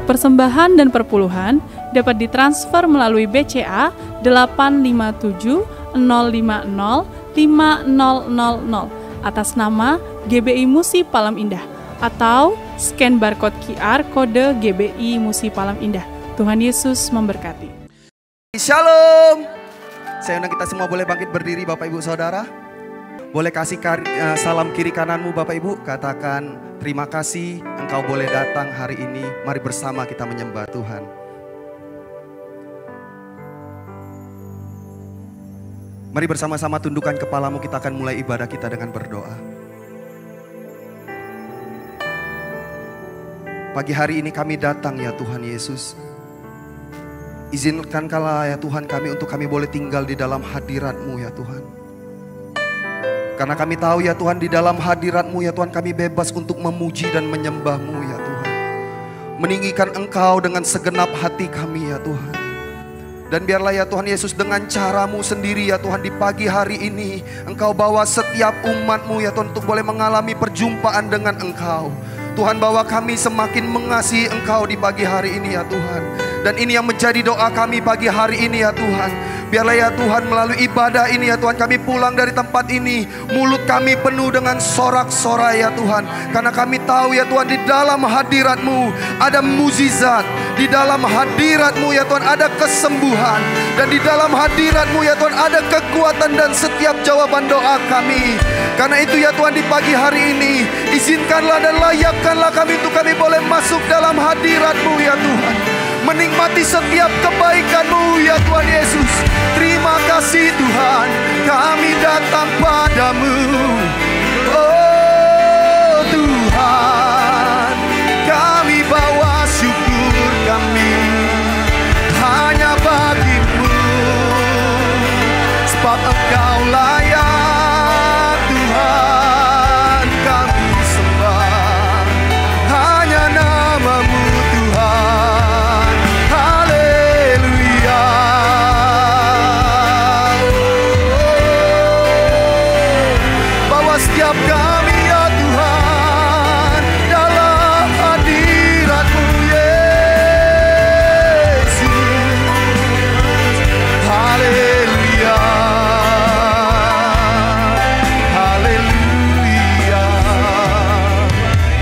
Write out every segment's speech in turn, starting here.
Persembahan dan perpuluhan dapat ditransfer melalui BCA 857 050 5000 atas nama GBI Musi Palem Indah atau scan barcode QR kode GBI Musi Palem Indah. Tuhan Yesus memberkati. Shalom. Saya undang kita semua boleh bangkit berdiri Bapak Ibu Saudara. Boleh kasih salam kiri kananmu Bapak Ibu. Katakan terima kasih engkau boleh datang hari ini. Mari bersama kita menyembah Tuhan. Mari bersama-sama tundukkan kepalamu, kita akan mulai ibadah kita dengan berdoa. Pagi hari ini kami datang ya Tuhan Yesus. Izinkanlah ya Tuhan kami untuk kami boleh tinggal di dalam hadirat-Mu ya Tuhan. Karena kami tahu ya Tuhan di dalam hadirat-Mu ya Tuhan kami bebas untuk memuji dan menyembah-Mu ya Tuhan. Meninggikan Engkau dengan segenap hati kami ya Tuhan. Dan biarlah ya Tuhan Yesus dengan cara-Mu sendiri ya Tuhan di pagi hari ini Engkau bawa setiap umat-Mu ya Tuhan untuk boleh mengalami perjumpaan dengan Engkau. Tuhan bawa kami semakin mengasihi Engkau di pagi hari ini ya Tuhan. Dan ini yang menjadi doa kami pagi hari ini ya Tuhan. Biarlah ya Tuhan melalui ibadah ini ya Tuhan kami pulang dari tempat ini. Mulut kami penuh dengan sorak-sorai ya Tuhan. Karena kami tahu ya Tuhan di dalam hadirat-Mu ada mukjizat. Di dalam hadirat-Mu ya Tuhan ada kesembuhan. Dan di dalam hadirat-Mu ya Tuhan ada kekuatan dan setiap jawaban doa kami. Karena itu ya Tuhan di pagi hari ini izinkanlah dan layakkanlah kami untuk kami boleh masuk dalam hadirat-Mu ya Tuhan. Menikmati setiap kebaikan-Mu ya Tuhan Yesus. Terima kasih Tuhan, kami datang padamu. Oh Tuhan, kami bawa syukur kami hanya bagi-Mu. Sebab Engkau layak Tuhan, kami sembah hanya nama-Mu Tuhan. Haleluya. Bawa setiap kami ya Tuhan dalam hadirat-Mu Yesus. Haleluya. Haleluya.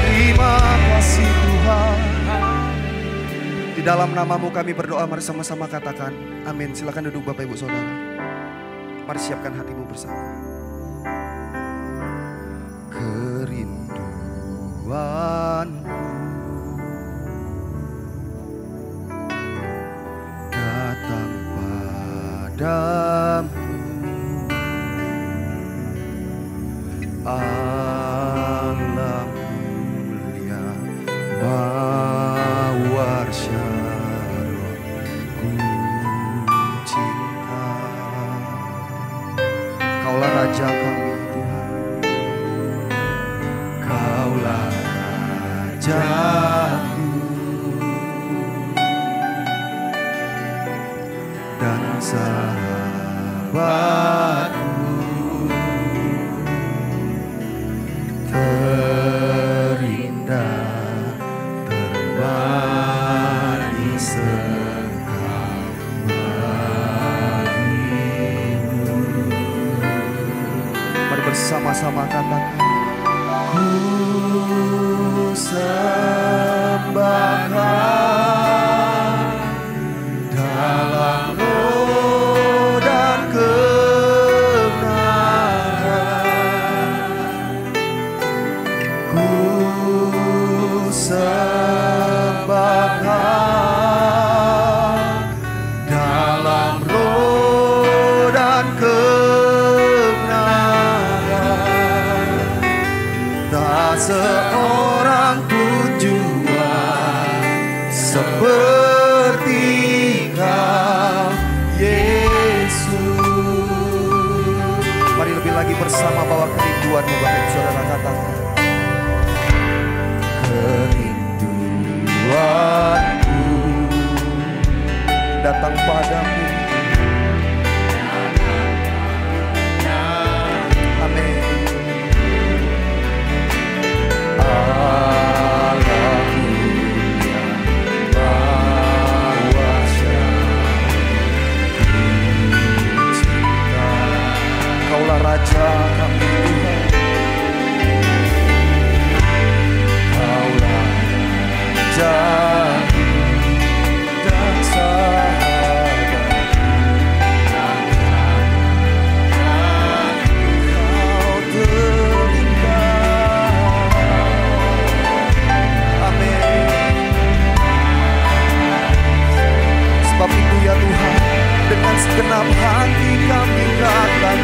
Terima kasih Tuhan. Di dalam nama-Mu kami berdoa, mari sama-sama katakan amin. Silakan duduk Bapak Ibu Saudara. Mari siapkan hatimu bersama. Kerinduanmu datang padamu, alam mulia mawar syarah ku cinta. Kaulah Raja kami Tuhan, Kaulah Rajaku dan sahabatku, terindah termanis Engkau bagimu. Mari bersama-sama katakan, ku sembahkan dalam roh dan kebenaran. Ku sembahkan dalam roh dan kebenaran. Tak seorang pun jua seperti Kau Yesus. Mari lebih lagi bersama bawa kerinduan-Mu Bapak Ibu Saudara katakan, kerinduanku datang padamu. Amin. Alam mulia segenap hati kami katakan,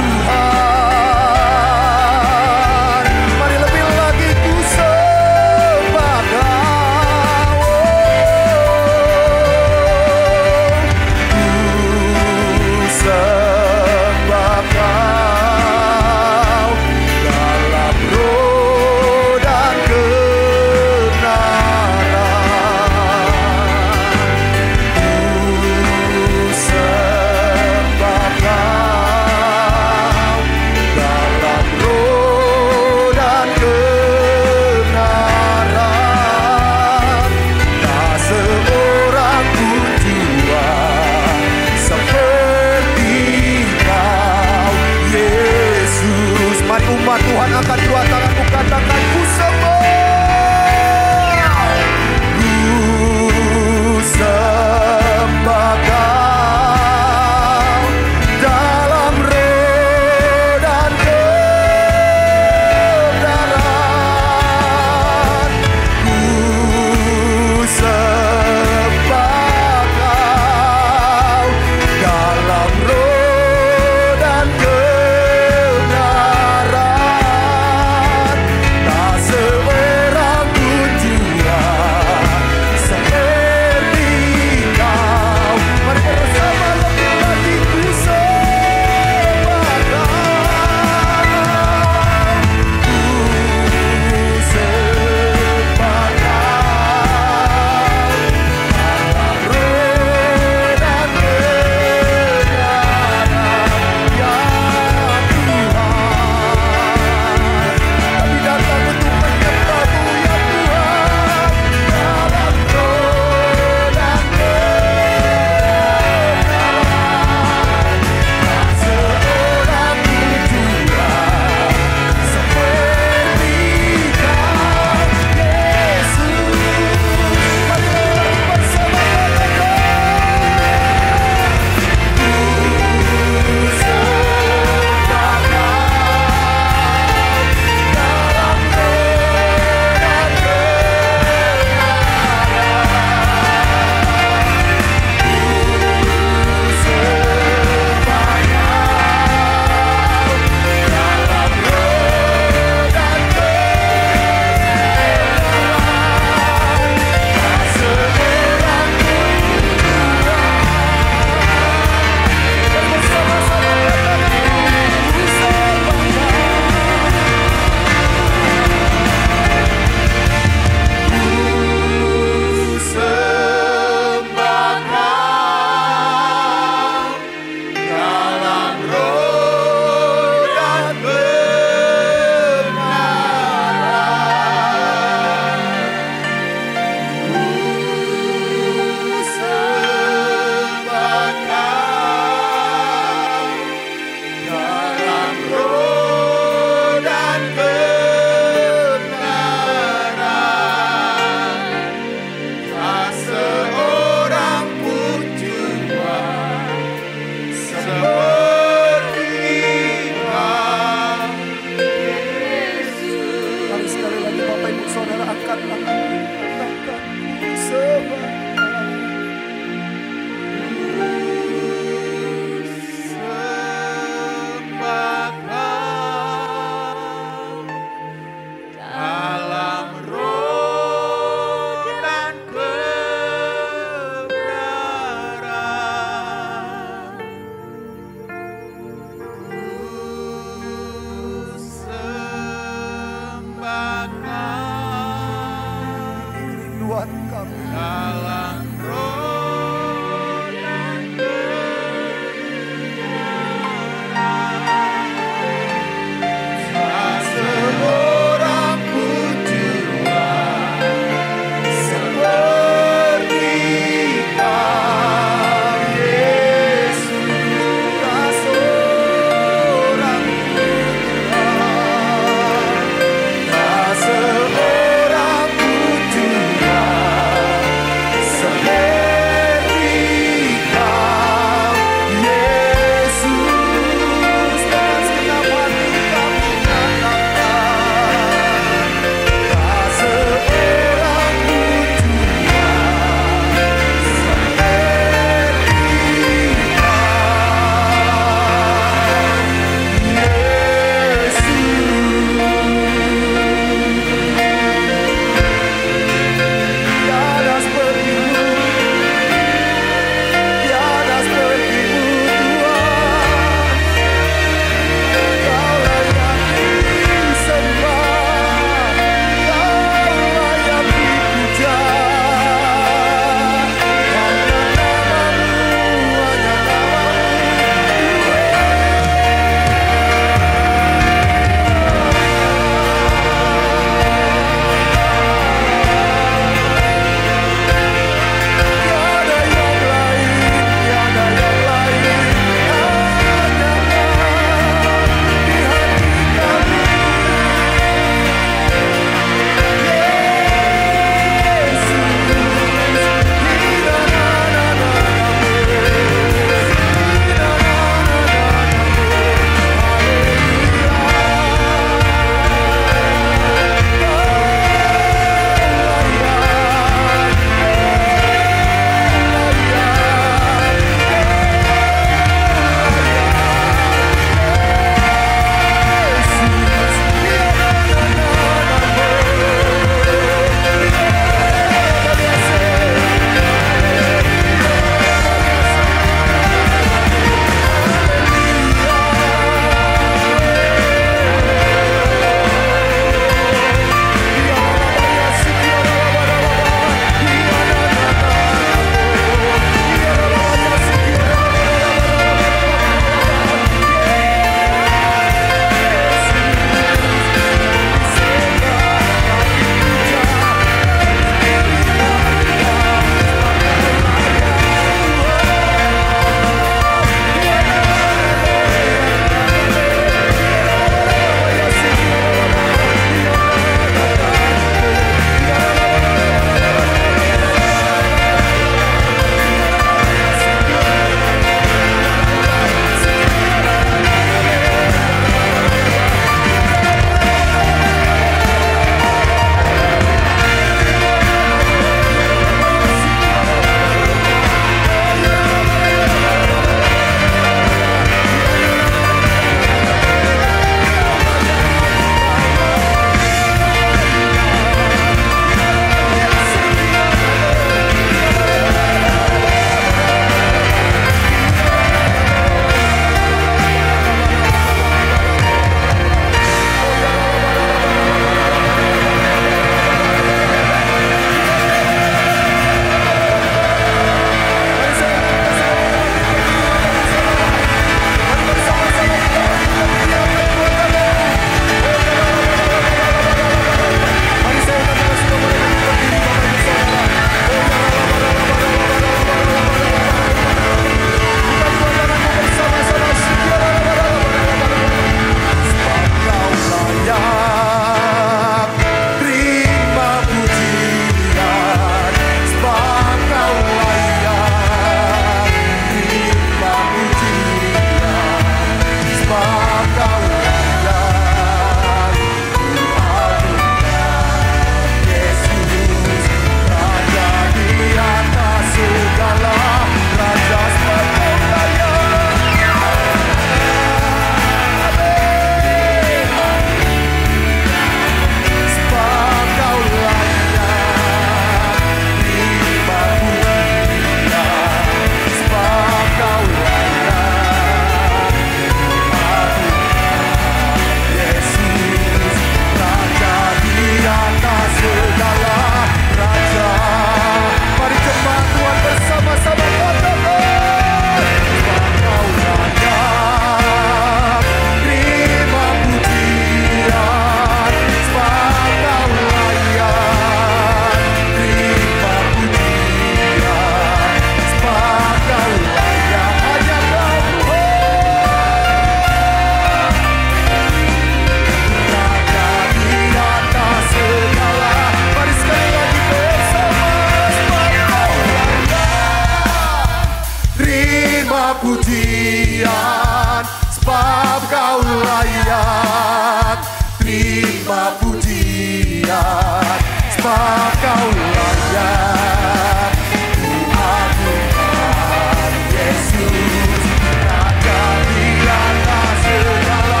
terima pujian, sebab Kau layak. Terima pujian, sebab Kau layak. Tuhan Tuhan Yesus, Raja di atas segala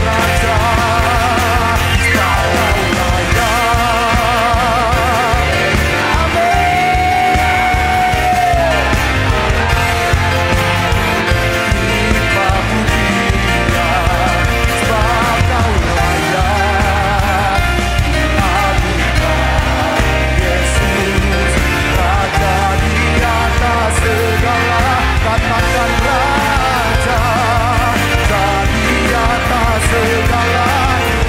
raja, sebab Kau layak. Terima pujian, sebab Kau layak. Tuhan Tuhan Yesus, Raja di atas segala, katakan Raja, di atas segala.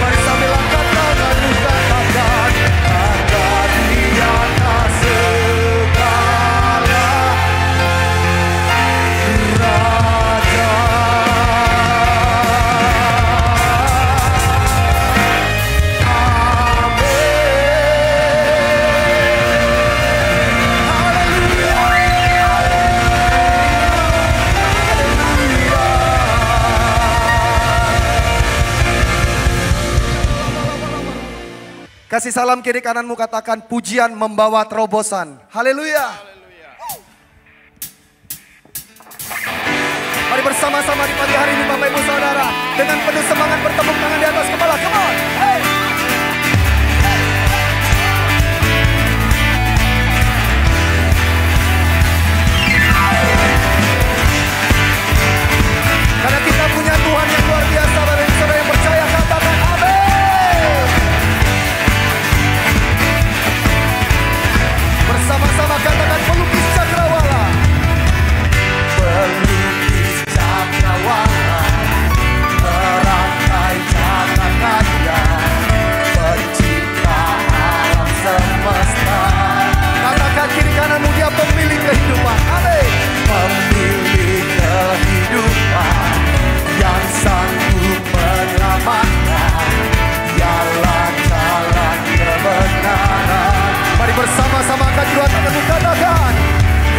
Mari sambil angkat tangan katakan, Raja di atas segala, Raja. Kasih salam kiri kananmu, katakan pujian membawa terobosan. Haleluya. Mari bersama-sama di pagi hari ini Bapak Ibu Saudara, dengan penuh semangat bertepuk tangan di atas kepala. Come on. Hey. Karena kita punya Tuhan yang luar biasa, Bapak Ibu Saudara yang percaya, katakan amin. Bersama-sama katakan pelukis cakrawala. Pelukis cakrawala, merangkai cakrawala, pencipta alam semesta. Katakan kiri kananmu, Dia pemilik kehidupan. Amin. Pemilik kehidupan yang sanggup menyelamatkan. Dialah jalan kebenaran. Mari bersama-sama angkat kedua tanganmu, katakan,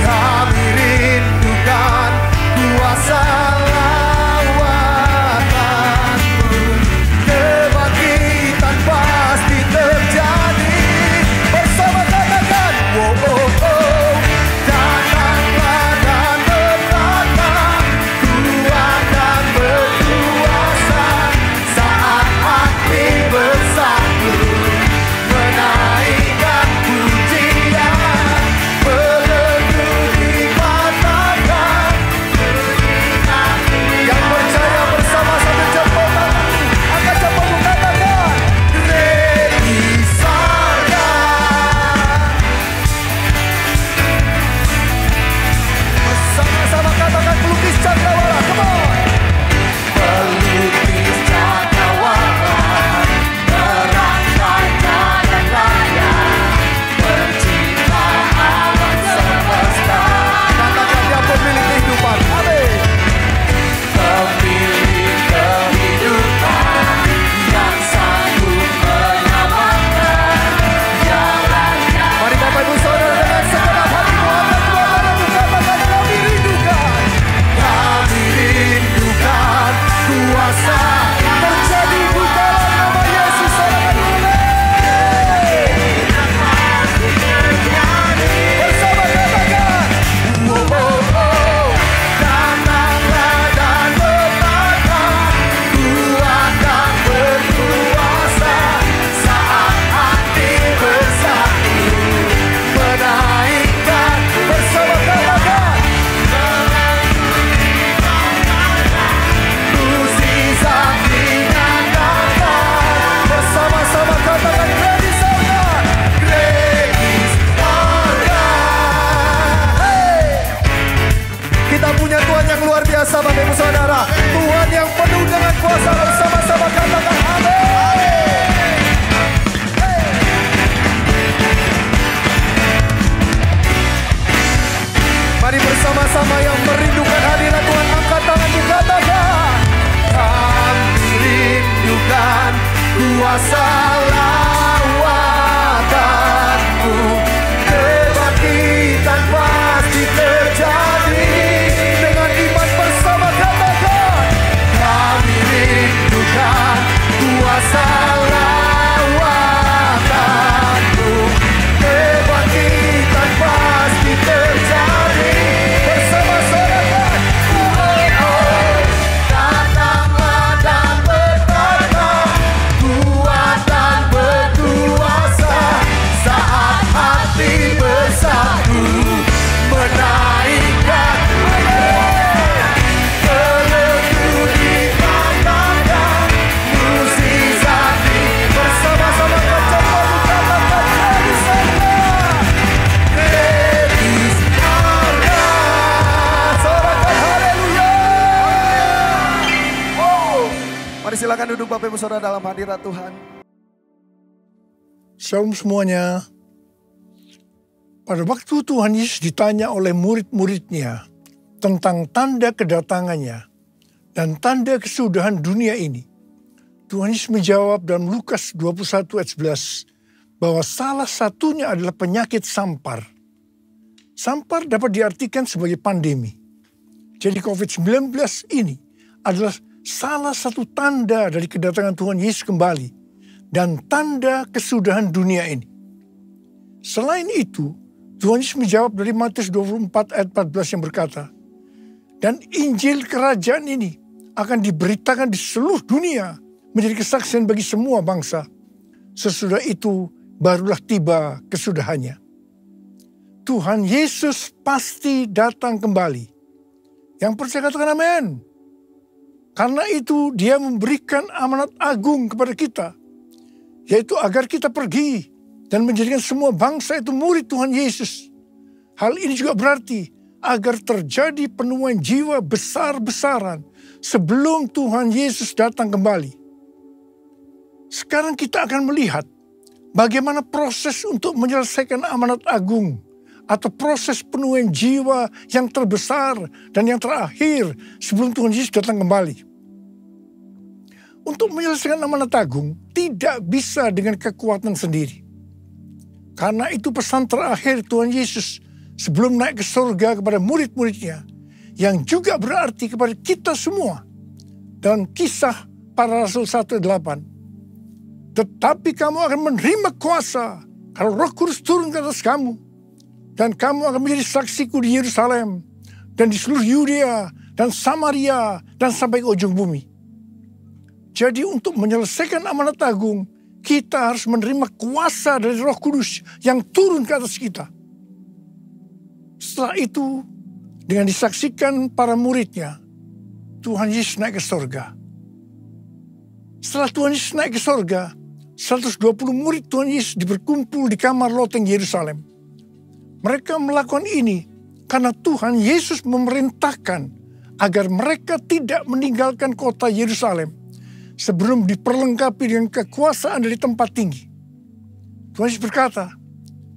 kami rindukan kuasa lawatanmu. Kebangkitan pasti terjadi. Bersama katakan, oh oh oh, datanglah dan tetaplah, Tuhan dan berkuasa. Saat hati bersatu menaikkan pujian, berteduh di matakan. Yang percaya bersama sambil jempol tanganmu, angkat jempolmu, katakan, Great is our God. Bersama-sama katakan pelukis cakrawala. Come on. Pelukis cakrawala, merangkai jalan raya, pencipta alam semesta. Katakan Dia pemilik kehidupan. Amin. Pemilik kehidupan yang sanggup menyelamatkan. Jalannya. Mari Bapak Ibu Saudara, dengan segenap hatimu angkat kedua tanganmu, katakan, kami rindukan. Kami rindukan kuasa terjadi di dalam nama Yesus. Sorakan bersama katakan, oh oh oh, datanglah dan tetaplah, Tuhan dan berkuasa. Saat hati bersatu menaikkan. Bersama katakan, mukjizat dinyatakan. Bersama-sama katakan, Great is our God. Great is our God. Hey. Kita punya Tuhan yang luar biasa, Bapak Ibu Saudara. Tuhan yang penuh dengan kuasa. Bersama-sama katakan amin. Hey. Mari bersama-sama yang merindukan hadirat Tuhan, angkat tanganmu, katakan, kami rindukan kuasa lawatanmu. Kebangkitan pasti terjadi. Silakan duduk Bapak Ibu Saudara dalam hadirat Tuhan. Shalom semuanya. Pada waktu Tuhan Yesus ditanya oleh murid-muridnya tentang tanda kedatangannya dan tanda kesudahan dunia ini, Tuhan Yesus menjawab dalam Lukas 21 ayat 11 bahwa salah satunya adalah penyakit sampar. Sampar dapat diartikan sebagai pandemi. Jadi COVID-19 ini adalah salah satu tanda dari kedatangan Tuhan Yesus kembali dan tanda kesudahan dunia ini. Selain itu, Tuhan Yesus menjawab dari Matius 24 ayat 14 yang berkata, dan Injil kerajaan ini akan diberitakan di seluruh dunia menjadi kesaksian bagi semua bangsa. Sesudah itu barulah tiba kesudahannya. Tuhan Yesus pasti datang kembali. Yang percaya katakan amin. Karena itu dia memberikan amanat agung kepada kita, yaitu agar kita pergi dan menjadikan semua bangsa itu murid Tuhan Yesus. Hal ini juga berarti agar terjadi penemuan jiwa besar-besaran sebelum Tuhan Yesus datang kembali. Sekarang kita akan melihat bagaimana proses untuk menyelesaikan amanat agung atau proses penuaian jiwa yang terbesar dan yang terakhir sebelum Tuhan Yesus datang kembali. Untuk menyelesaikan amanat agung tidak bisa dengan kekuatan sendiri. Karena itu pesan terakhir Tuhan Yesus sebelum naik ke surga kepada murid-muridnya, yang juga berarti kepada kita semua. Dalam Kisah Para Rasul 1:8. Tetapi kamu akan menerima kuasa kalau Roh Kudus turun ke atas kamu. Dan kamu akan menjadi saksiku di Yerusalem dan di seluruh Yudea dan Samaria dan sampai ke ujung bumi. Jadi untuk menyelesaikan amanat agung, kita harus menerima kuasa dari Roh Kudus yang turun ke atas kita. Setelah itu, dengan disaksikan para muridnya, Tuhan Yesus naik ke surga. Setelah Tuhan Yesus naik ke surga, 120 murid Tuhan Yesus berkumpul di kamar loteng Yerusalem. Mereka melakukan ini karena Tuhan Yesus memerintahkan agar mereka tidak meninggalkan kota Yerusalem sebelum diperlengkapi dengan kekuasaan dari tempat tinggi. Tuhan Yesus berkata,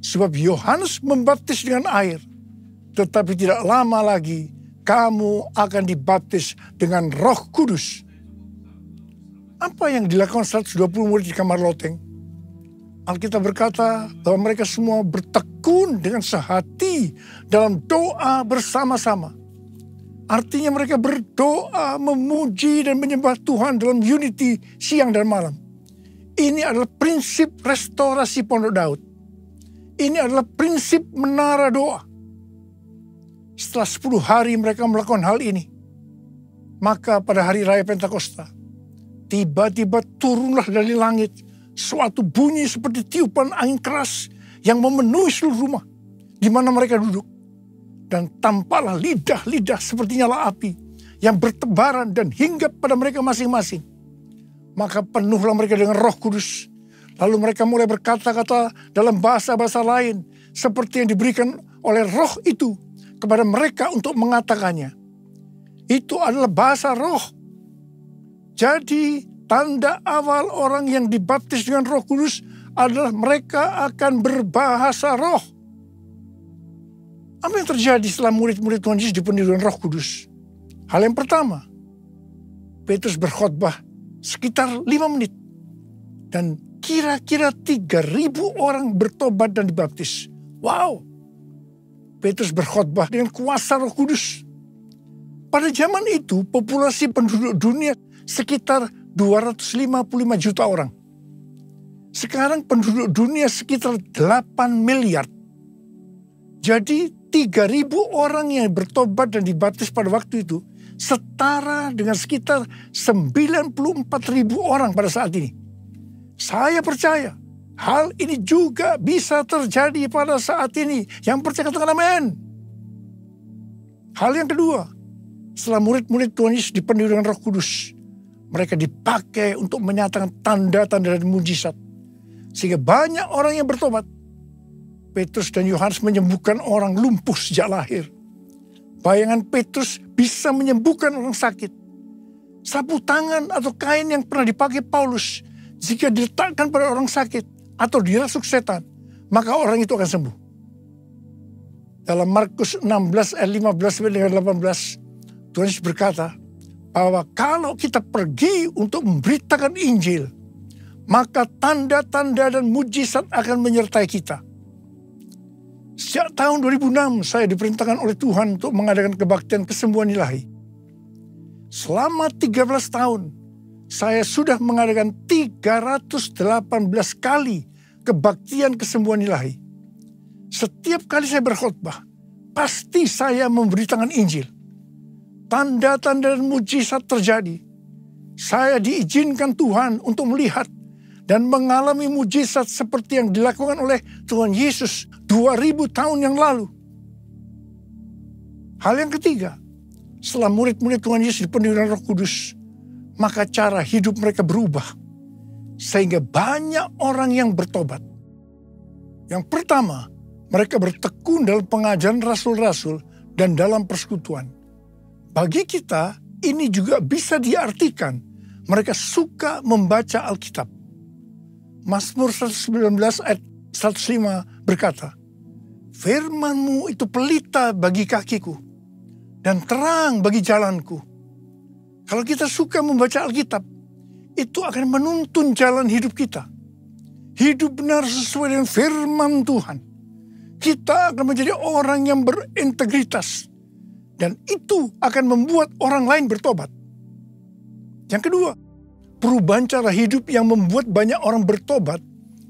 sebab Yohanes membaptis dengan air, tetapi tidak lama lagi kamu akan dibaptis dengan Roh Kudus. Apa yang dilakukan 120 murid di kamar loteng? Alkitab berkata bahwa mereka semua bertekun dengan sehati dalam doa bersama-sama. Artinya mereka berdoa, memuji dan menyembah Tuhan dalam unity siang dan malam. Ini adalah prinsip restorasi Pondok Daud. Ini adalah prinsip menara doa. Setelah 10 hari mereka melakukan hal ini, maka pada hari raya Pentakosta, tiba-tiba turunlah dari langit suatu bunyi seperti tiupan angin keras yang memenuhi seluruh rumah di mana mereka duduk. Dan tampaklah lidah-lidah seperti nyala api yang bertebaran dan hinggap pada mereka masing-masing. Maka penuhlah mereka dengan Roh Kudus. Lalu mereka mulai berkata-kata dalam bahasa-bahasa lain seperti yang diberikan oleh Roh itu kepada mereka untuk mengatakannya. Itu adalah bahasa Roh. Jadi tanda awal orang yang dibaptis dengan Roh Kudus adalah mereka akan berbahasa roh. Apa yang terjadi setelah murid-murid Tuhan Yesus dipenuhi dengan Roh Kudus? Hal yang pertama, Petrus berkhotbah sekitar 5 menit. Dan kira-kira 3.000 orang bertobat dan dibaptis. Wow! Petrus berkhotbah dengan kuasa Roh Kudus. Pada zaman itu, populasi penduduk dunia sekitar 255 juta orang. Sekarang penduduk dunia sekitar 8 miliar. Jadi 3.000 orang yang bertobat dan dibaptis pada waktu itu setara dengan sekitar 94.000 orang pada saat ini. Saya percaya hal ini juga bisa terjadi pada saat ini. Yang percaya katakan amin. Hal yang kedua, setelah murid-murid Tuhan Yesus dipenuhi dengan Roh Kudus, mereka dipakai untuk menyatakan tanda-tanda dan mujizat. Sehingga banyak orang yang bertobat. Petrus dan Yohanes menyembuhkan orang lumpuh sejak lahir. Bayangan Petrus bisa menyembuhkan orang sakit. sapu tangan atau kain yang pernah dipakai Paulus, jika diletakkan pada orang sakit atau dirasuk setan, maka orang itu akan sembuh. Dalam Markus 16 ayat 15-18, Tuhan Yesus berkata bahwa kalau kita pergi untuk memberitakan Injil, maka tanda-tanda dan mujizat akan menyertai kita. Sejak tahun 2006 saya diperintahkan oleh Tuhan untuk mengadakan kebaktian kesembuhan ilahi. Selama 13 tahun, saya sudah mengadakan 318 kali kebaktian kesembuhan ilahi. Setiap kali saya berkhotbah, pasti saya memberitakan Injil. Tanda-tanda dan mujizat terjadi. Saya diizinkan Tuhan untuk melihat dan mengalami mujizat seperti yang dilakukan oleh Tuhan Yesus 2000 tahun yang lalu. Hal yang ketiga, setelah murid-murid Tuhan Yesus dipenuhi dengan Roh Kudus, maka cara hidup mereka berubah. Sehingga banyak orang yang bertobat. Yang pertama, mereka bertekun dalam pengajaran rasul-rasul dan dalam persekutuan. Bagi kita, ini juga bisa diartikan mereka suka membaca Alkitab. Mazmur 119 ayat 105 berkata, "Firman-Mu itu pelita bagi kakiku dan terang bagi jalanku." Kalau kita suka membaca Alkitab, itu akan menuntun jalan hidup kita. Hidup benar sesuai dengan firman Tuhan. Kita akan menjadi orang yang berintegritas. Dan itu akan membuat orang lain bertobat. Yang kedua, perubahan cara hidup yang membuat banyak orang bertobat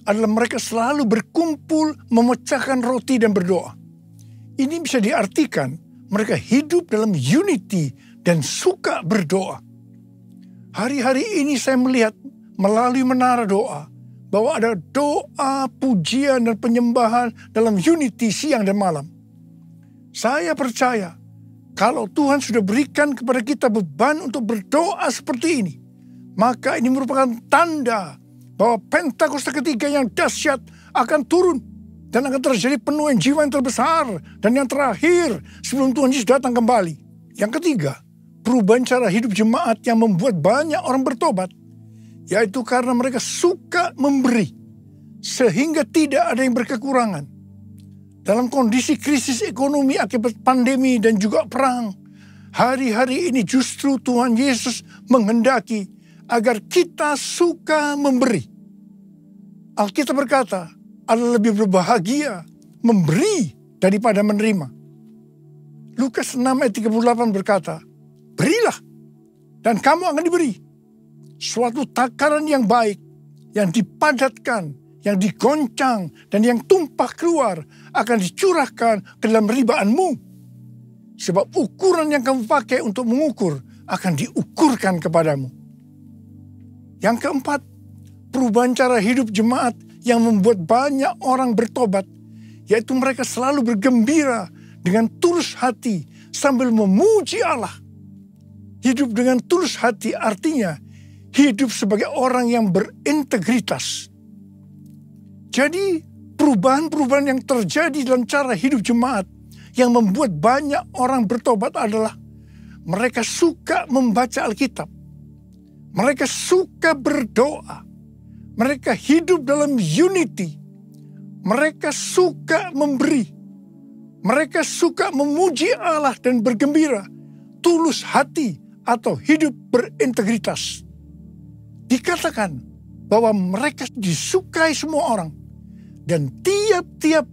adalah mereka selalu berkumpul, memecahkan roti dan berdoa. Ini bisa diartikan mereka hidup dalam unity dan suka berdoa. Hari-hari ini saya melihat melalui menara doa bahwa ada doa, pujian, dan penyembahan dalam unity siang dan malam. Saya percaya kalau Tuhan sudah berikan kepada kita beban untuk berdoa seperti ini, maka ini merupakan tanda bahwa Pentakosta ketiga yang dahsyat akan turun dan akan terjadi penuaian jiwa yang terbesar dan yang terakhir sebelum Tuhan Yesus datang kembali. Yang ketiga, perubahan cara hidup jemaat yang membuat banyak orang bertobat, yaitu karena mereka suka memberi sehingga tidak ada yang berkekurangan. Dalam kondisi krisis ekonomi akibat pandemi dan juga perang, hari-hari ini justru Tuhan Yesus menghendaki agar kita suka memberi. Alkitab berkata, adalah lebih berbahagia memberi daripada menerima. Lukas 6 ayat 38 berkata, "Berilah dan kamu akan diberi. Suatu takaran yang baik, yang dipadatkan, yang digoncang, dan yang tumpah keluar akan dicurahkan ke dalam ribaanmu. Sebab ukuran yang kamu pakai untuk mengukur akan diukurkan kepadamu." Yang keempat, perubahan cara hidup jemaat yang membuat banyak orang bertobat, yaitu mereka selalu bergembira dengan tulus hati sambil memuji Allah. Hidup dengan tulus hati artinya hidup sebagai orang yang berintegritas. Jadi perubahan-perubahan yang terjadi dalam cara hidup jemaat yang membuat banyak orang bertobat adalah mereka suka membaca Alkitab. Mereka suka berdoa. Mereka hidup dalam unity. Mereka suka memberi. Mereka suka memuji Allah dan bergembira. Tulus hati atau hidup berintegritas. Dikatakan bahwa mereka disukai semua orang. Dan tiap-tiap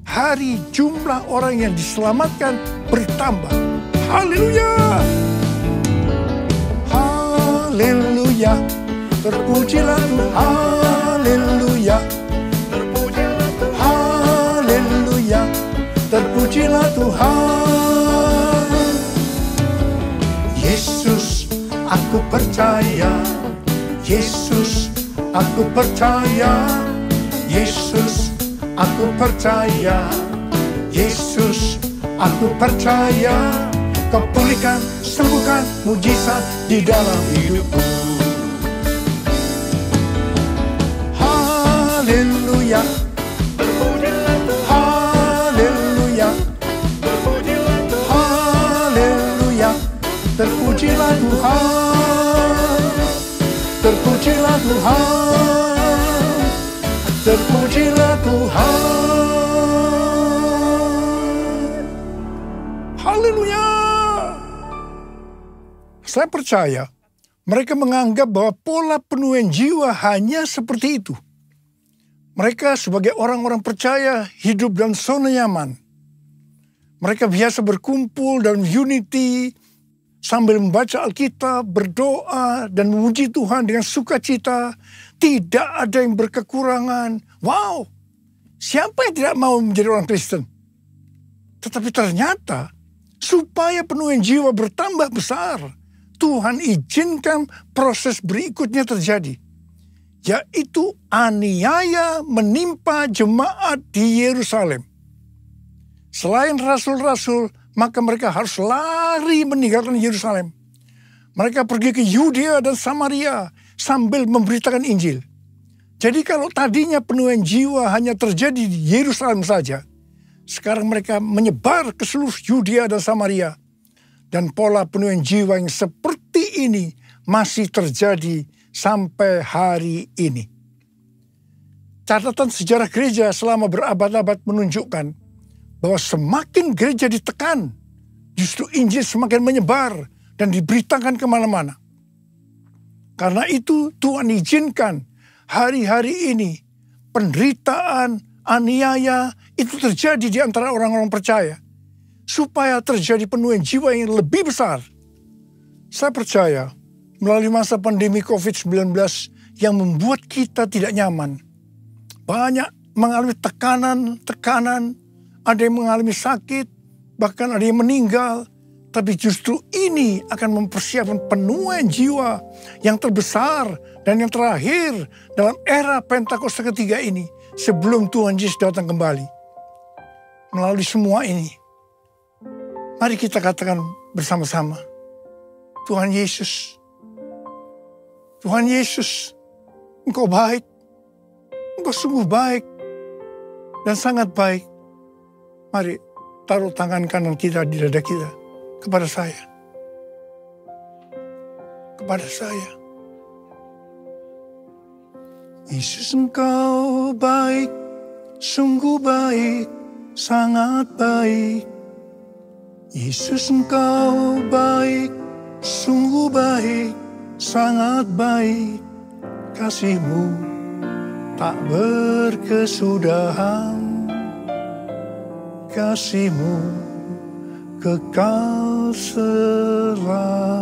hari jumlah orang yang diselamatkan bertambah. Haleluya! Haleluya! Terpujilah Tuhan. Haleluya! Terpujilah Tuhan. Haleluya! Terpujilah Tuhan. Yesus, aku percaya. Yesus, aku percaya. Yesus, aku percaya. Yesus, aku percaya. Kau pulihkan, sembuhkan, mujizat di dalam hidupku. Haleluya. Haleluya. Haleluya. Terpujilah Tuhan. Tuhan, terpujilah Tuhan. Haleluya. Saya percaya mereka menganggap bahwa pola penuaian jiwa hanya seperti itu. Mereka sebagai orang-orang percaya hidup dalam zona nyaman. Mereka biasa berkumpul dalam unity sambil membaca Alkitab, berdoa, dan memuji Tuhan dengan sukacita. Tidak ada yang berkekurangan. Wow, siapa yang tidak mau menjadi orang Kristen? Tetapi ternyata supaya penuaian jiwa bertambah besar, Tuhan izinkan proses berikutnya terjadi, yaitu aniaya menimpa jemaat di Yerusalem. Selain rasul-rasul, maka mereka harus lari meninggalkan Yerusalem. Mereka pergi ke Yudea dan Samaria sambil memberitakan Injil. Jadi kalau tadinya penuaian jiwa hanya terjadi di Yerusalem saja, sekarang mereka menyebar ke seluruh Yudea dan Samaria. Dan pola penuaian jiwa yang seperti ini masih terjadi sampai hari ini. Catatan sejarah gereja selama berabad-abad menunjukkan bahwa semakin gereja ditekan, justru Injil semakin menyebar dan diberitakan kemana-mana. Karena itu Tuhan izinkan hari-hari ini penderitaan, aniaya itu terjadi di antara orang-orang percaya. Supaya terjadi penuaian jiwa yang lebih besar. Saya percaya melalui masa pandemi COVID-19 yang membuat kita tidak nyaman. Banyak mengalami tekanan, ada yang mengalami sakit, bahkan ada yang meninggal. Tapi justru ini akan mempersiapkan penuaian jiwa yang terbesar dan yang terakhir dalam era Pentakosta ketiga ini sebelum Tuhan Yesus datang kembali. Melalui semua ini, mari kita katakan bersama-sama, Tuhan Yesus, Engkau baik, Engkau sungguh baik dan sangat baik. Mari taruh tangan kanan kita di dada kita kepada saya. Yesus, Engkau baik, sungguh baik, sangat baik. Yesus, Engkau baik, sungguh baik, sangat baik. Kasih-Mu tak berkesudahan, kasih-Mu kekal selamanya.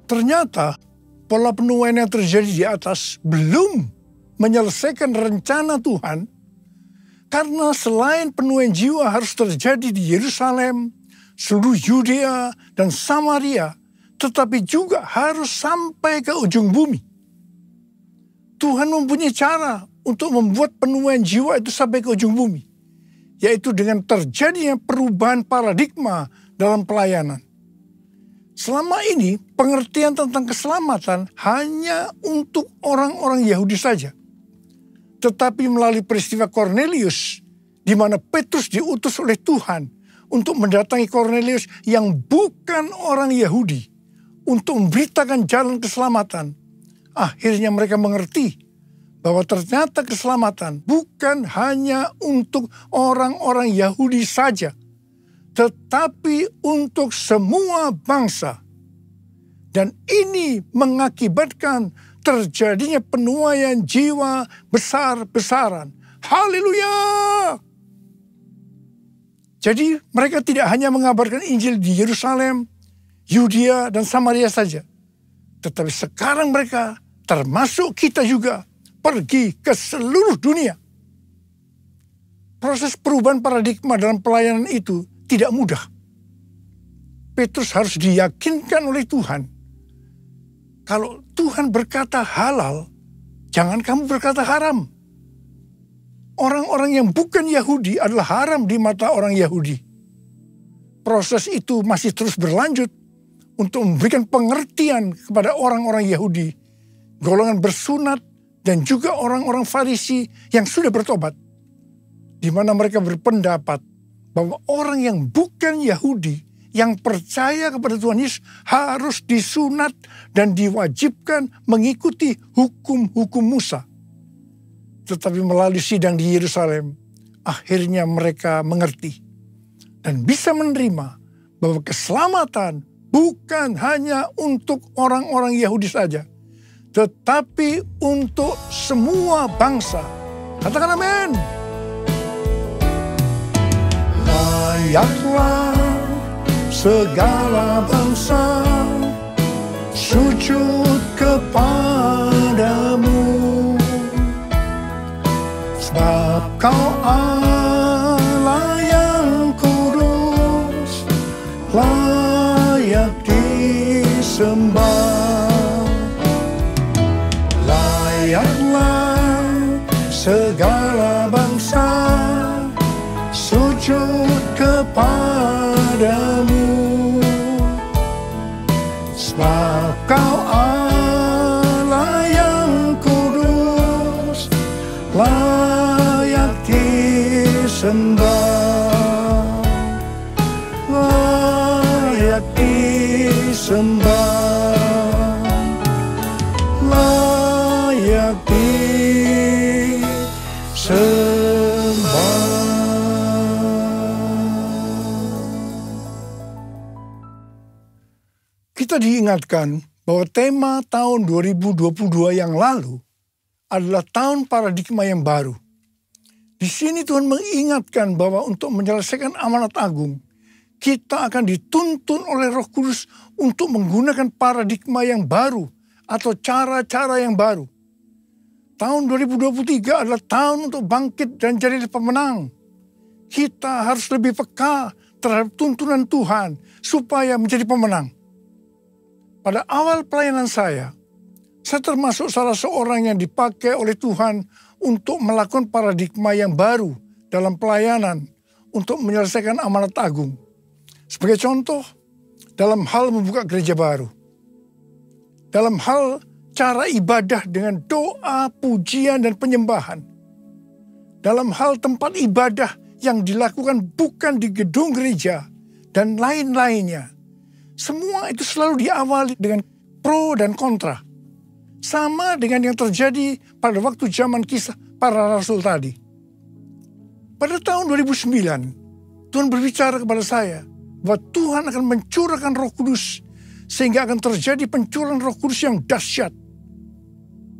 Ternyata pola penuaian yang terjadi di atas belum menyelesaikan rencana Tuhan, karena selain penuaian jiwa harus terjadi di Yerusalem, seluruh Yudea dan Samaria, tetapi juga harus sampai ke ujung bumi. Tuhan mempunyai cara untuk membuat penuaian jiwa itu sampai ke ujung bumi, yaitu dengan terjadinya perubahan paradigma dalam pelayanan. Selama ini pengertian tentang keselamatan hanya untuk orang-orang Yahudi saja. Tetapi melalui peristiwa Kornelius, di mana Petrus diutus oleh Tuhan untuk mendatangi Kornelius yang bukan orang Yahudi, untuk memberitakan jalan keselamatan, akhirnya mereka mengerti bahwa ternyata keselamatan bukan hanya untuk orang-orang Yahudi saja, tetapi untuk semua bangsa. Dan ini mengakibatkan terjadinya penuaian jiwa besar-besaran. Haleluya! Jadi mereka tidak hanya mengabarkan Injil di Yerusalem, Yudea, dan Samaria saja. Tetapi sekarang mereka, termasuk kita juga, pergi ke seluruh dunia. Proses perubahan paradigma dalam pelayanan itu tidak mudah. Petrus harus diyakinkan oleh Tuhan. Kalau Tuhan berkata halal, jangan kamu berkata haram. Orang-orang yang bukan Yahudi adalah haram di mata orang Yahudi. Proses itu masih terus berlanjut untuk memberikan pengertian kepada orang-orang Yahudi, golongan bersunat, dan juga orang-orang Farisi yang sudah bertobat. Di mana mereka berpendapat bahwa orang yang bukan Yahudi yang percaya kepada Tuhan Yesus harus disunat dan diwajibkan mengikuti hukum-hukum Musa. Tetapi melalui sidang di Yerusalem, akhirnya mereka mengerti dan bisa menerima bahwa keselamatan bukan hanya untuk orang-orang Yahudi saja, tetapi untuk semua bangsa. Katakan amin. Layaklah segala bangsa sujud kepadamu, sebab Kau Allah yang kudus, layak disembah. Layaklah segala bangsa sujud kepadamu, sebab Kau Allah yang kudus, layak disembah, layak disembah, layak disembah. Kita diingatkan bahwa tema tahun 2022 yang lalu adalah tahun paradigma yang baru. Di sini Tuhan mengingatkan bahwa untuk menyelesaikan amanat agung, kita akan dituntun oleh Roh Kudus untuk menggunakan paradigma yang baru atau cara-cara yang baru. Tahun 2023 adalah tahun untuk bangkit dan jadi pemenang. Kita harus lebih peka terhadap tuntunan Tuhan supaya menjadi pemenang. Pada awal pelayanan saya termasuk salah seorang yang dipakai oleh Tuhan untuk melakukan paradigma yang baru dalam pelayanan untuk menyelesaikan amanat agung. Sebagai contoh, dalam hal membuka gereja baru. Dalam hal cara ibadah dengan doa, pujian, dan penyembahan. Dalam hal tempat ibadah yang dilakukan bukan di gedung gereja dan lain-lainnya. Semua itu selalu diawali dengan pro dan kontra. Sama dengan yang terjadi pada waktu zaman kisah para rasul tadi. Pada tahun 2009, Tuhan berbicara kepada saya bahwa Tuhan akan mencurahkan Roh Kudus sehingga akan terjadi pencurahan Roh Kudus yang dahsyat.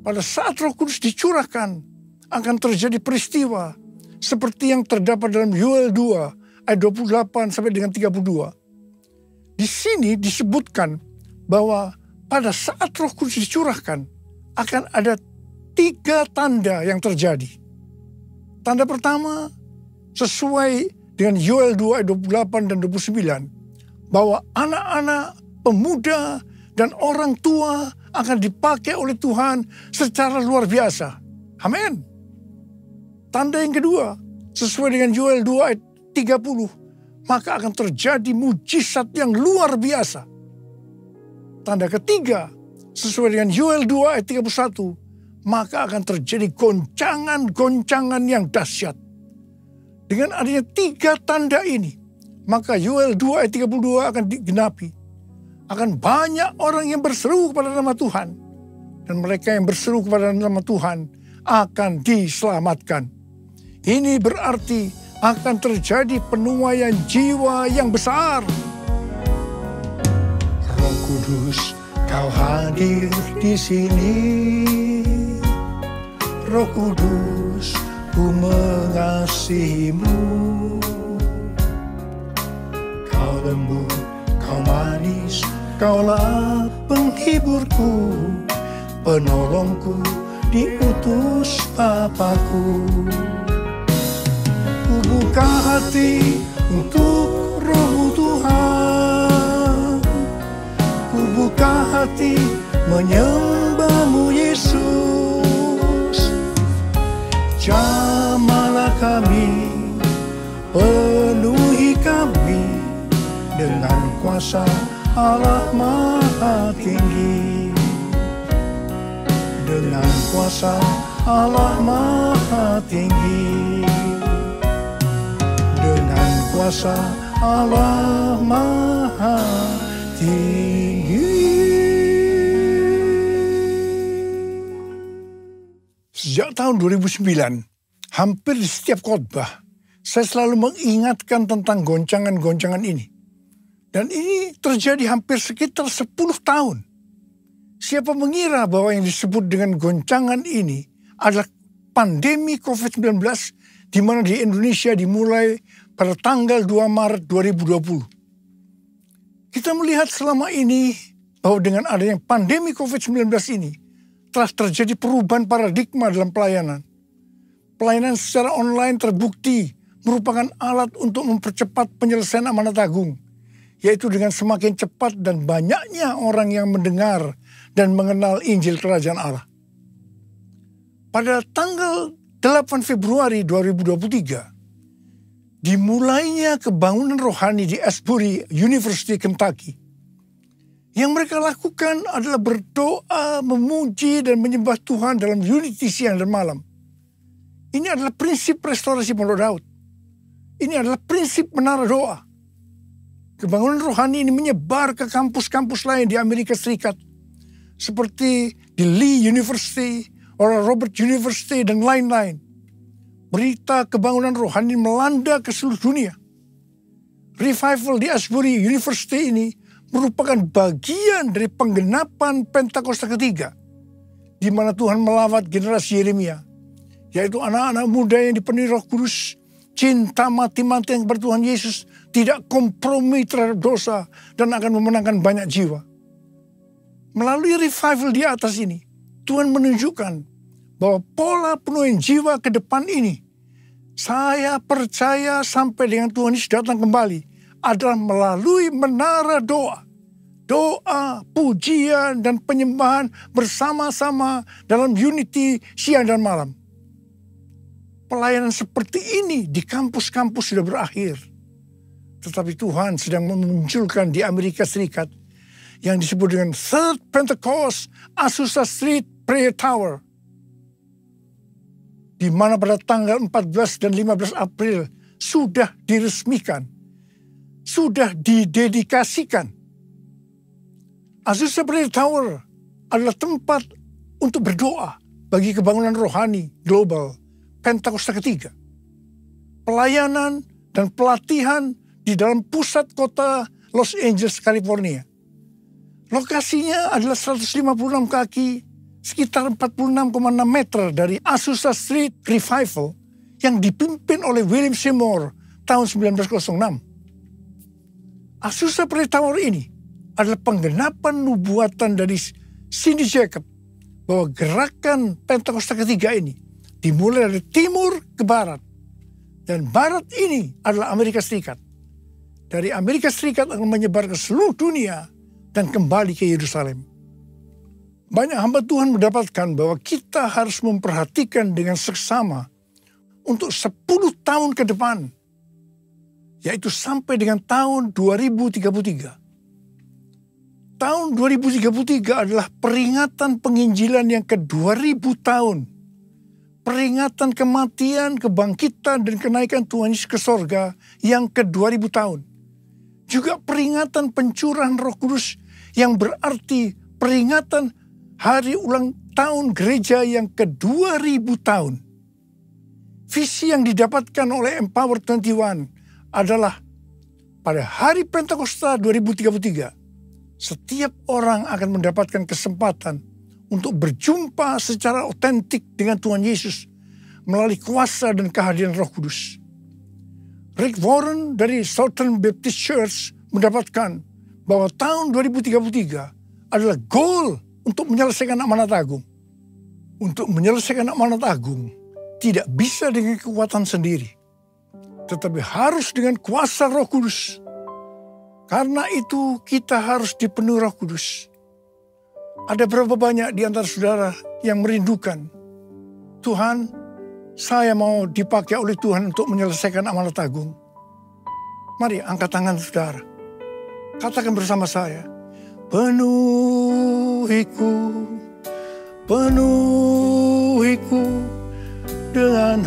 Pada saat Roh Kudus dicurahkan, akan terjadi peristiwa seperti yang terdapat dalam Yoel 2 ayat 28 sampai dengan 32. Di sini disebutkan bahwa pada saat Roh Kudus dicurahkan, akan ada 3 tanda yang terjadi. Tanda pertama, sesuai dengan Yoel 2 ayat 28 dan 29, bahwa anak-anak, pemuda, dan orang tua akan dipakai oleh Tuhan secara luar biasa. Amin. Tanda yang kedua, sesuai dengan Yoel 2 ayat 30, maka akan terjadi mujizat yang luar biasa. Tanda ketiga, sesuai dengan Yoel 2 ayat 31, maka akan terjadi goncangan-goncangan yang dahsyat. Dengan adanya 3 tanda ini, maka Yoel 2 ayat 32 akan digenapi. Akan banyak orang yang berseru kepada nama Tuhan. Dan mereka yang berseru kepada nama Tuhan akan diselamatkan. Ini berarti akan terjadi penuaian jiwa yang besar. Roh Kudus, Kau hadir di sini. Roh Kudus, ku mengasihimu. Kau lembut, Kau manis, Kaulah penghiburku, penolongku, diutus Bapakku. Ku buka hati untuk Roh Tuhan. Ku buka hati menyembah-Mu Yesus. Jamahlah kami, penuhi kami dengan kuasa Allah Maha Tinggi. Dengan kuasa Allah Maha Tinggi. Dengan kuasa Allah Maha Maha Tinggi. Sejak tahun 2009, hampir di setiap khotbah, saya selalu mengingatkan tentang goncangan-goncangan ini. Dan ini terjadi hampir sekitar 10 tahun. Siapa mengira bahwa yang disebut dengan goncangan ini adalah pandemi COVID-19 di mana di Indonesia dimulai pada tanggal 2 Maret 2020. Kita melihat selama ini bahwa dengan adanya pandemi COVID-19 ini telah terjadi perubahan paradigma dalam pelayanan. Pelayanan secara online terbukti merupakan alat untuk mempercepat penyelesaian amanat agung, yaitu dengan semakin cepat dan banyaknya orang yang mendengar dan mengenal Injil Kerajaan Allah. Pada tanggal 8 Februari 2023, dimulainya kebangunan rohani di Asbury University, Kentucky. Yang mereka lakukan adalah berdoa, memuji, dan menyembah Tuhan dalam unity siang dan malam. Ini adalah prinsip restorasi Pondok Daud. Ini adalah prinsip menara doa. Kebangunan rohani ini menyebar ke kampus-kampus lain di Amerika Serikat, seperti di Lee University, Oral Roberts University, dan lain-lain. Berita kebangunan rohani melanda ke seluruh dunia. Revival di Asbury University ini merupakan bagian dari penggenapan Pentakosta ketiga, di mana Tuhan melawat generasi Yeremia, yaitu anak-anak muda yang dipenuhi Roh Kudus, cinta mati-matian kepada Tuhan Yesus, tidak kompromi terhadap dosa, dan akan memenangkan banyak jiwa. Melalui revival di atas ini, Tuhan menunjukkan bahwa pola penuhin jiwa ke depan ini, saya percaya sampai dengan Tuhan Yesus datang kembali, adalah melalui menara doa. Doa, pujian, dan penyembahan bersama-sama dalam unity siang dan malam. Pelayanan seperti ini di kampus-kampus sudah berakhir. Tetapi Tuhan sedang memunculkan di Amerika Serikat yang disebut dengan Third Pentecost Azusa Street Prayer Tower. Di mana pada tanggal 14 dan 15 April sudah diresmikan, sudah didedikasikan. Azusa Prayer Tower adalah tempat untuk berdoa bagi kebangunan rohani global Pentakosta ketiga. Pelayanan dan pelatihan di dalam pusat kota Los Angeles, California. Lokasinya adalah 156 kaki, sekitar 46,6 meter dari Azusa Street Revival yang dipimpin oleh William Seymour tahun 1906. Azusa Prayer Tower ini adalah penggenapan nubuatan dari Cindy Jacob bahwa gerakan Pentakosta ketiga ini dimulai dari timur ke barat. Dan barat ini adalah Amerika Serikat. Dari Amerika Serikat akan menyebar ke seluruh dunia dan kembali ke Yerusalem. Banyak hamba Tuhan mendapatkan bahwa kita harus memperhatikan dengan seksama untuk 10 tahun ke depan, yaitu sampai dengan tahun 2033. Tahun 2033 adalah peringatan penginjilan yang ke-2000 tahun. Peringatan kematian, kebangkitan, dan kenaikan Tuhan Yesus ke sorga yang ke-2000 tahun. Juga peringatan pencurahan Roh Kudus yang berarti peringatan hari ulang tahun gereja yang ke-2000 tahun. Visi yang didapatkan oleh Empower 21 adalah pada hari Pentakosta 2033, setiap orang akan mendapatkan kesempatan untuk berjumpa secara otentik dengan Tuhan Yesus melalui kuasa dan kehadiran Roh Kudus. Rick Warren dari Southern Baptist Church mendapatkan bahwa tahun 2033 adalah goal untuk menyelesaikan amanat agung. Untuk menyelesaikan amanat agung tidak bisa dengan kekuatan sendiri, tetapi harus dengan kuasa Roh Kudus. Karena itu kita harus dipenuhi Roh Kudus. Ada berapa banyak di antara saudara yang merindukan, Tuhan, saya mau dipakai oleh Tuhan untuk menyelesaikan amanat agung. Mari angkat tangan saudara. Katakan bersama saya, penuhiku, penuhiku dengan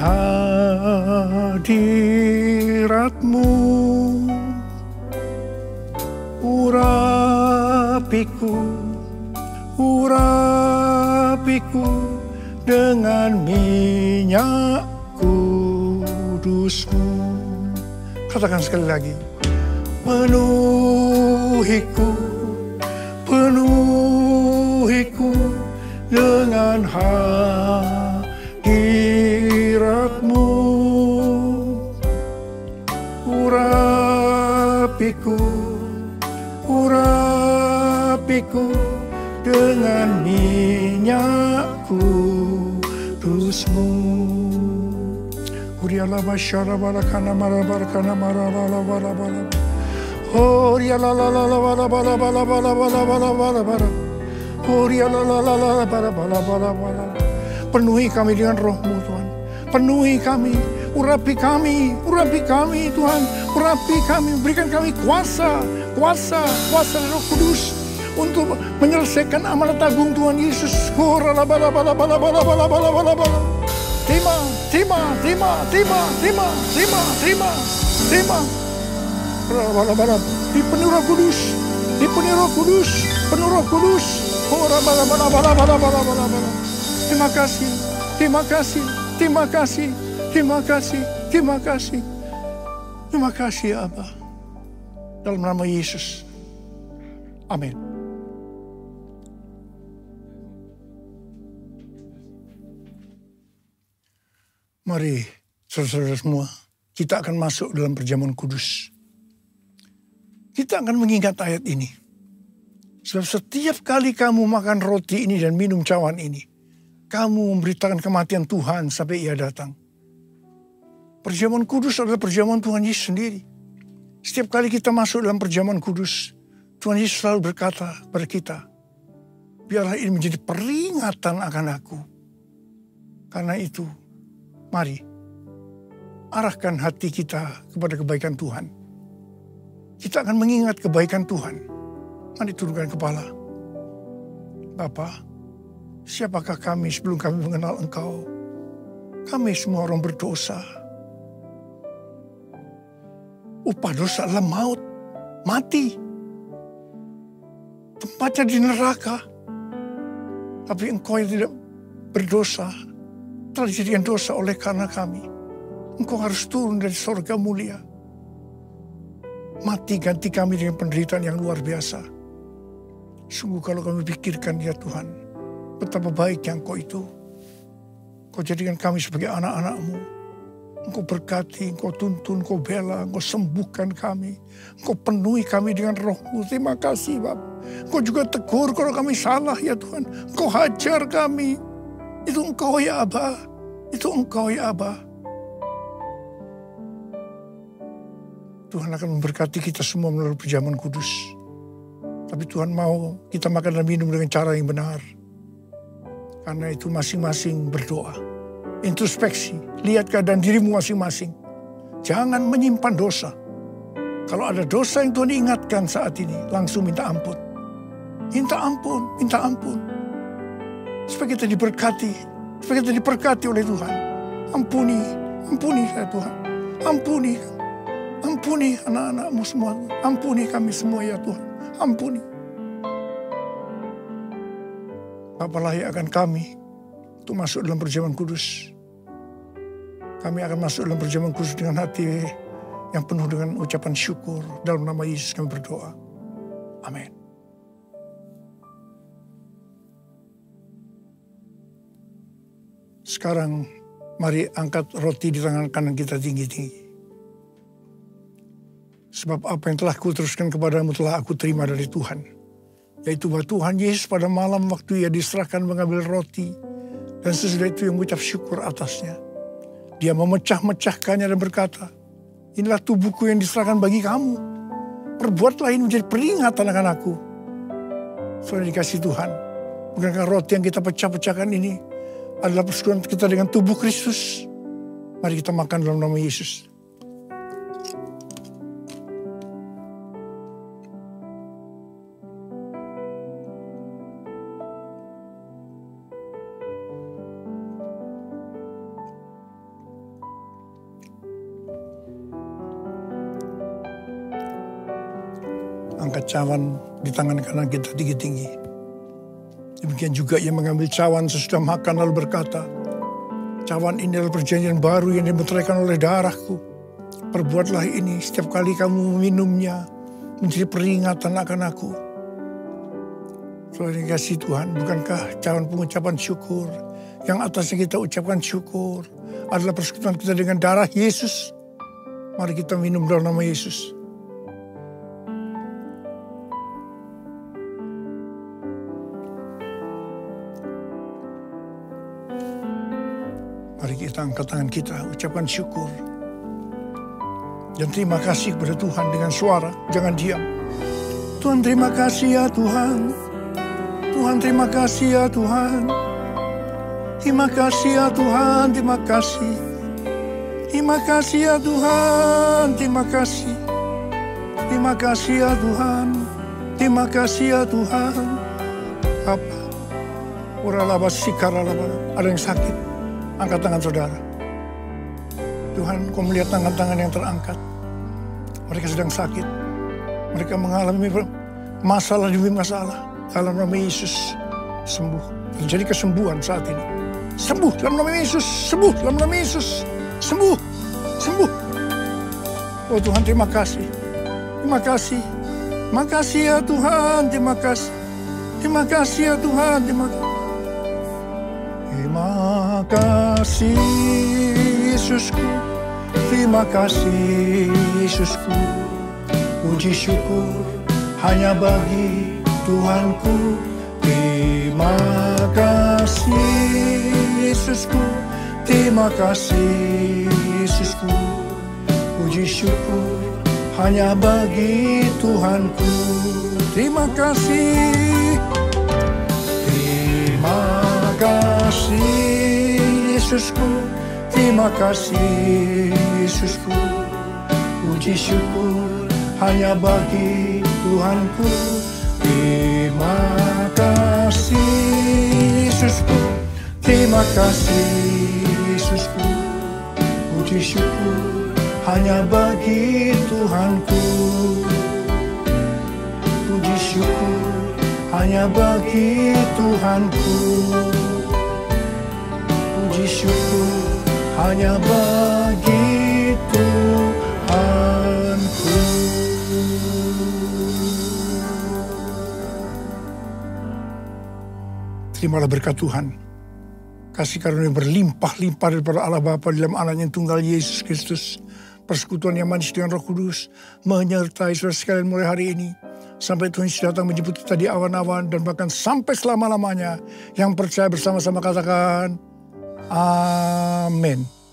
hadirat-Mu. urapiku dengan minyak kudus-Mu. Katakan sekali lagi. Penuhiku dengan hadirat-Mu. Urapiku dengan minyak kudus-Mu. Uriala masyara barakana marabarakana marabala. Oh, ya la la la la la la la la la la. Oh, ya la la la la la. Penuhi kami dengan Roh-Mu, Tuhan. Penuhi kami, urapi kami Tuhan. Urapi kami, berikan kami kuasa Roh Kudus untuk menyelesaikan amanat agung Tuhan Yesus. Oh, la la la la la. Terima. Dipenuhi Roh Kudus. Oh, Terima kasih ya Abba. Dalam nama Yesus. Amin. Mari saudara-saudara semua, kita akan masuk dalam perjamuan kudus. Kita akan mengingat ayat ini. Sebab setiap kali kamu makan roti ini dan minum cawan ini, kamu memberitakan kematian Tuhan sampai Ia datang. Perjamuan kudus adalah perjamuan Tuhan Yesus sendiri. Setiap kali kita masuk dalam perjamuan kudus, Tuhan Yesus selalu berkata kepada kita, biarlah ini menjadi peringatan akan aku. Karena itu, mari arahkan hati kita kepada kebaikan Tuhan. Kita akan mengingat kebaikan Tuhan. Mari turunkan kepala. Bapa, siapakah kami sebelum kami mengenal Engkau? Kami semua orang berdosa. Upah dosa adalah maut, mati. Tempatnya di neraka. Tapi Engkau yang tidak berdosa telah dijadikan dosa oleh karena kami. Engkau harus turun dari surga mulia. Mati ganti kami dengan penderitaan yang luar biasa. Sungguh kalau kami pikirkan ya Tuhan, betapa baiknya Engkau itu. Engkau jadikan kami sebagai anak-anak-Mu. Engkau berkati, Engkau tuntun, Engkau bela, Engkau sembuhkan kami. Engkau penuhi kami dengan Roh-Mu. Terima kasih Bapak. Engkau juga tegur kalau kami salah ya Tuhan. Engkau hajar kami. Itu Engkau ya Abba. Itu Engkau ya Abba. Tuhan akan memberkati kita semua melalui perjamuan kudus. Tapi Tuhan mau kita makan dan minum dengan cara yang benar. Karena itu masing-masing berdoa. Introspeksi, lihat keadaan dirimu masing-masing. Jangan menyimpan dosa. Kalau ada dosa yang Tuhan ingatkan saat ini, langsung minta ampun. Minta ampun. Supaya kita diberkati, oleh Tuhan. Ampuni ya Tuhan. Ampuni anak-anak-Mu semua. Ampuni kami semua ya Tuhan. Ampuni. Bapa layakkan kami untuk masuk dalam perjamuan kudus. Kami akan masuk dalam perjamuan kudus dengan hati yang penuh dengan ucapan syukur. Dalam nama Yesus kami berdoa. Amin. Sekarang mari angkat roti di tangan kanan kita tinggi-tinggi. Sebab apa yang telah kuteruskan kepadamu telah aku terima dari Tuhan. Yaitu bahwa Tuhan Yesus pada malam waktu Ia diserahkan mengambil roti. Dan sesudah itu yang mengucap syukur atasnya. Dia memecah-mecahkannya dan berkata, inilah tubuhku yang diserahkan bagi kamu. Perbuatlah ini menjadi peringatan akan aku. Saudara dikasih Tuhan. Bukankah roti yang kita pecah-pecahkan ini adalah persekutuan kita dengan tubuh Kristus. Mari kita makan dalam nama Yesus. angkat cawan di tangan kanan kita tinggi-tinggi. Demikian juga ia mengambil cawan sesudah makan lalu berkata, cawan ini adalah perjanjian baru yang dimeteraikan oleh darahku. Perbuatlah ini setiap kali kamu meminumnya menjadi peringatan akan aku. Saudara yang kasih Tuhan, bukankah cawan pengucapan syukur yang atasnya kita ucapkan syukur adalah persekutuan kita dengan darah Yesus? Mari kita minum dalam nama Yesus. Mari kita angkat tangan kita, ucapkan syukur. Dan terima kasih kepada Tuhan dengan suara, jangan diam. Tuhan terima kasih ya Tuhan. Tuhan terima kasih ya Tuhan. Terima kasih ya Tuhan, terima kasih. Terima kasih ya Tuhan, terima kasih. Terima kasih ya Tuhan. Terima kasih ya Tuhan. Apa? Uralaba sikaralaba. Ada yang sakit? Angkat tangan saudara. Tuhan, Kau melihat tangan-tangan yang terangkat. Mereka sedang sakit. Mereka mengalami masalah demi masalah. Dalam nama Yesus, sembuh. Terjadi kesembuhan saat ini. Sembuh dalam nama Yesus. Sembuh dalam nama Yesus. Sembuh. Sembuh. Oh Tuhan, terima kasih. Terima kasih. Terima kasih ya Tuhan. Terima kasih. Terima kasih ya Tuhan. Terima kasih. Terima kasih Yesusku. Terima kasih Yesusku. Puji syukur hanya bagi Tuhanku. Terima kasih Yesusku. Terima kasih Yesusku. Puji syukur hanya bagi Tuhanku. Terima kasih. Terima kasih Yesusku. Terima kasih Yesusku. Puji syukur hanya bagi Tuhanku. Terima kasih Yesusku. Terima kasih Yesusku. Puji syukur hanya bagi Tuhanku. Puji syukur hanya bagi Tuhanku. Puji syukur hanya bagi Tuhanku. Terimalah berkat Tuhan. Kasih karunia berlimpah-limpah daripada Allah Bapa dalam Anaknya yang tunggal Yesus Kristus. Persekutuan yang manis dengan Roh Kudus menyertai saudara sekalian mulai hari ini. Sampai Tuhan Yesus datang menjemput kita di awan-awan dan bahkan sampai selama-lamanya. Yang percaya bersama-sama katakan, Amin.